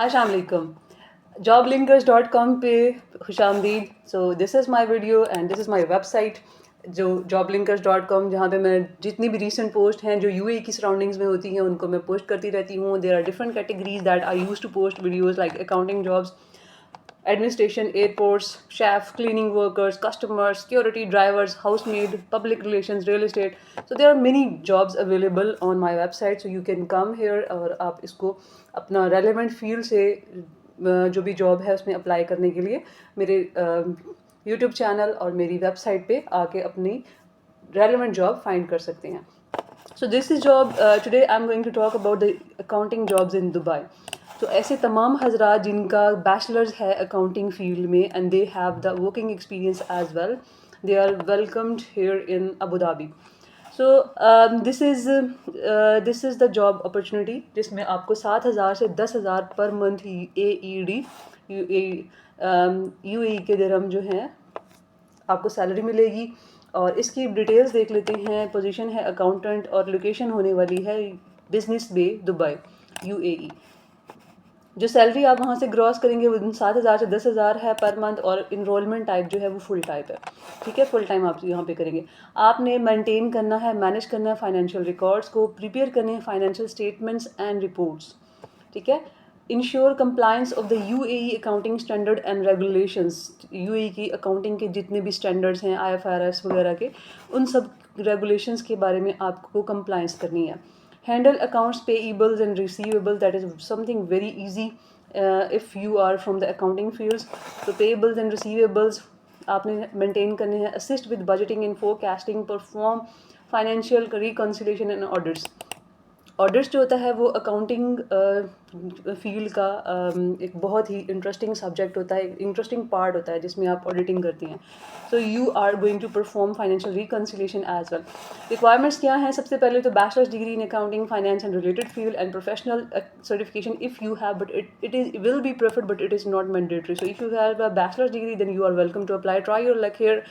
Assalamualaikum. Joblinkers.com पे खुशामदीद. So this is my video and this is my website जो joblinkers.com, जहाँ पे मैं जितनी भी रीसेंट पोस्ट हैं जो यूएई की सराउंडिंग्स में होती हैं उनको मैं पोस्ट करती रहती हूँ. There are different categories that I use to post videos like accounting jobs, administration, airports, chef, cleaning workers, customers, security, drivers, housemaid, public relations, real estate. So there are many jobs available on my website. So you can come here और आप इसको अपना relevant field से जो भी job है उसमें apply करने के लिए मेरे यूट्यूब चैनल और मेरी वेबसाइट पे आके अपनी relevant जॉब फाइंड कर सकते हैं. So this is job today I'm going to talk about the accounting jobs in Dubai. तो ऐसे तमाम हजरात जिनका बैचलर्स है अकाउंटिंग फील्ड में and they have the working experience as well, they are welcomed here in Abu Dhabi. So this is the job opportunity जिसमें आपको 7,000 से 10,000 पर मंथ AED UAE के दिरहम जो हैं आपको सैलरी मिलेगी. और इसकी डिटेल्स देख लेते हैं. पोजीशन है अकाउंटेंट और लोकेशन होने वाली है बिजनेस बे दुबई UAE. जो सैलरी आप वहाँ से ग्रॉस करेंगे वो 7,000 से 10,000 है पर मंथ और इनरोलमेंट टाइप जो है वो फुल टाइप है. ठीक है, फुल टाइम आप यहाँ पे करेंगे. आपने मेंटेन करना है, मैनेज करना है फाइनेंशियल रिकॉर्ड्स को, प्रिपेयर करने हैं फाइनेंशियल स्टेटमेंट्स एंड रिपोर्ट्स. ठीक है, ensure compliance of the UAE accounting standard and regulations. UAE की अकाउंटिंग के जितने भी स्टैंडर्ड्स हैं IFRS वगैरह के, उन सब रेगुलेशंस के बारे में आपको कंप्लायंस करनी है. Handle accounts payables and receivables. That is something very easy if you are from the accounting fields. So payables and receivables आपने maintain करने हैं. Assist with budgeting and forecasting. Perform financial reconciliation and audits. Audits जो होता है वो accounting field का एक बहुत ही इंटरेस्टिंग सब्जेक्ट होता है, इंटरेस्टिंग पार्ट होता है जिसमें आप ऑडिटिंग करती हैं. So you are going to perform financial reconciliation as well. Requirements क्या हैं? सबसे पहले तो bachelors degree in accounting, finance and related field and professional certification if you have, but it is will be preferred but it is not mandatory. So if you have a bachelors degree then you are welcome to apply. Try your luck here,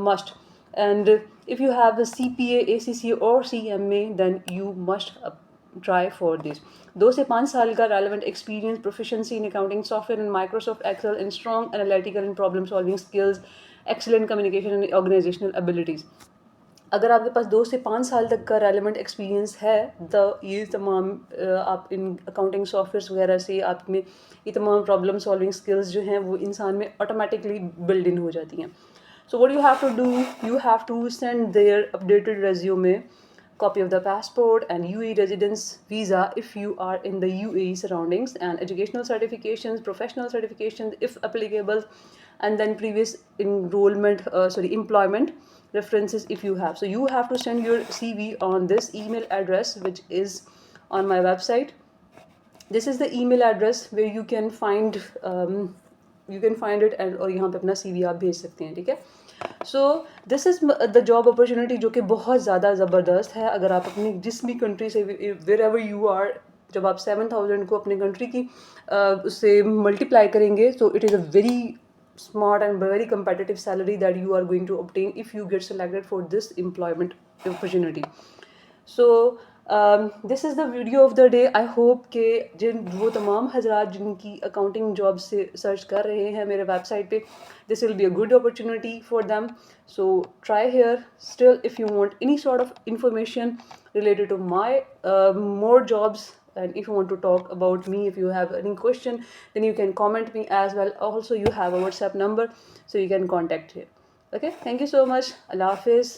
must. And if you have a CPA, ACCA or CMA, then you must try for this. 2 से 5 साल का relevant experience, proficiency in accounting software and Microsoft Excel, and strong analytical and problem solving skills, excellent communication and organizational abilities. अगर आपके पास 2 से 5 साल तक का relevant experience है तो ये तमाम आप इन अकाउंटिंग सॉफ्टवेयर वगैरह से आप में ये तमाम प्रॉब्लम सॉल्विंग स्किल्स जो हैं वो इंसान में ऑटोमेटिकली बिल्ड इन हो जाती हैं. So what you have to do, you have to send their updated resume, copy of the passport and UAE residence visa if you are in the UAE surroundings, and educational certifications, professional certifications if applicable, and then previous employment references if you have. So you have to send your CV on this email address which is on my website. This is the email address where you can find it and और यहाँ पे अपना CV आप भेज सकते हैं. ठीक है, सो this is the job opportunity जो कि बहुत ज़्यादा ज़बरदस्त है. अगर आप अपनी जिस भी कंट्री से वेर एवर यू आर, जब आप 7,000 को अपनी कंट्री की उससे मल्टीप्लाई करेंगे तो it is a very smart and very competitive salary that you are going to obtain if you get selected for this employment opportunity. So this is the video of the day. I hope कि वो तमाम हजरात जिनकी accounting job से search कर रहे हैं मेरे वेबसाइट पे, this will be a good opportunity for them. So try here. Still if you want any sort of information related to my more jobs, and if you want to talk about me, if you have any question, then you can comment me as well. Also you have a WhatsApp number, so you can contact here. Okay, thank you so much. Allah Hafiz.